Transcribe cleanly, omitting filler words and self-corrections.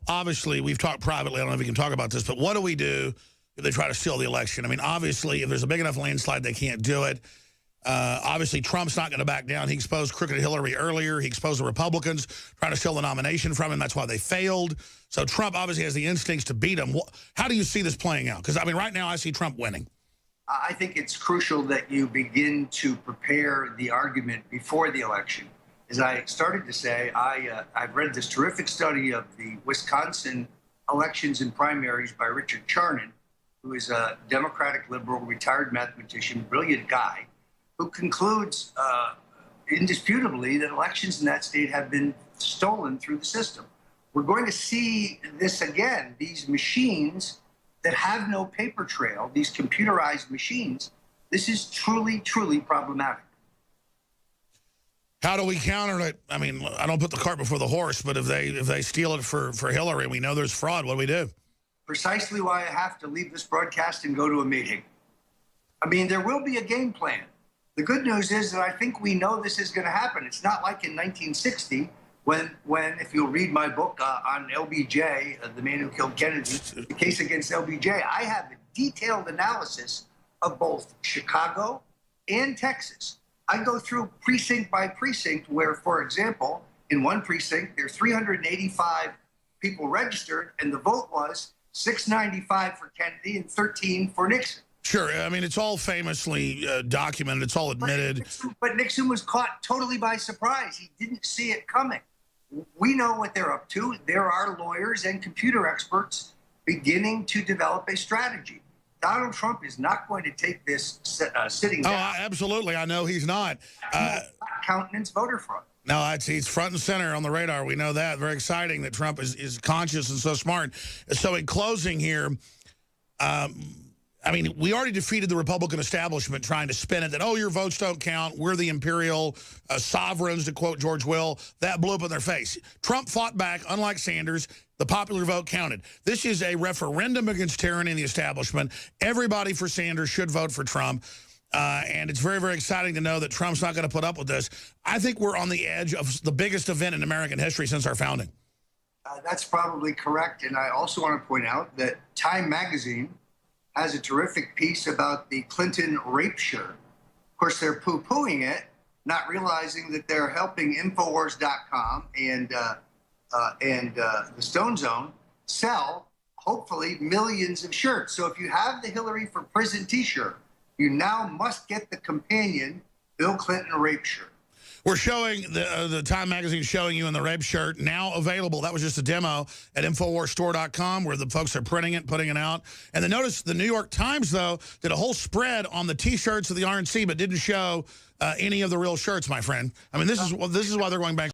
obviously, we've talked privately. I don't know if we can talk about this, but what do we do if they try to steal the election? I mean, obviously, if there's a big enough landslide, they can't do it. Obviously, Trump's not going to back down. He exposed crooked Hillary earlier. He exposed the Republicans trying to steal the nomination from him. That's why they failed. So Trump obviously has the instincts to beat him. How do you see this playing out? Because, I mean, right now I see Trump winning. I think it's crucial that you begin to prepare the argument before the election. As I started to say, I've read this terrific study of the Wisconsin elections and primaries by Richard Charnon, who is a Democratic liberal, retired mathematician, brilliant guy, who concludes indisputably that elections in that state have been stolen through the system. We're going to see this again, these machines that have no paper trail, these computerized machines. This is truly, truly problematic. How do we counter it? I mean, I don't put the cart before the horse, but if they steal it for Hillary, we know there's fraud. What do we do? Precisely why I have to leave this broadcast and go to a meeting. I mean, there will be a game plan. The good news is that I think we know this is going to happen. It's not like in 1960 when if you'll read my book on LBJ, the man who killed Kennedy, the case against LBJ, I have a detailed analysis of both Chicago and Texas. I go through precinct by precinct where, for example, in one precinct, there are 385 people registered, and the vote was 695 for Kennedy and 13 for Nixon. Sure. I mean, it's all famously documented. It's all admitted. But Nixon was caught totally by surprise. He didn't see it coming. We know what they're up to. There are lawyers and computer experts beginning to develop a strategy. Donald Trump is not going to take this sitting down. Oh, absolutely. I know he's not. Countenance voter fraud. No, he's front and center on the radar. We know that. Very exciting that Trump is conscious and so smart. So in closing here, I mean, we already defeated the Republican establishment trying to spin it that, oh, your votes don't count. We're the imperial sovereigns, to quote George Will. That blew up in their face. Trump fought back, unlike Sanders. The popular vote counted. This is a referendum against tyranny in the establishment. Everybody for Sanders should vote for Trump. And it's very, very exciting to know that Trump's not going to put up with this. I think we're on the edge of the biggest event in American history since our founding. That's probably correct. And I also want to point out that Time magazine has a terrific piece about the Clinton rape shirt. Of course, they're poo-pooing it, not realizing that they're helping Infowars.com and the Stone Zone sell, hopefully, millions of shirts. So if you have the Hillary for Prison t-shirt, you now must get the companion Bill Clinton rape shirt. We're showing, the Time magazine showing you in the rape shirt, now available. That was just a demo at InfoWarsStore.com where the folks are printing it, putting it out. And then notice the New York Times, though, did a whole spread on the T-shirts of the RNC, but didn't show any of the real shirts, my friend. I mean, this is why they're going back.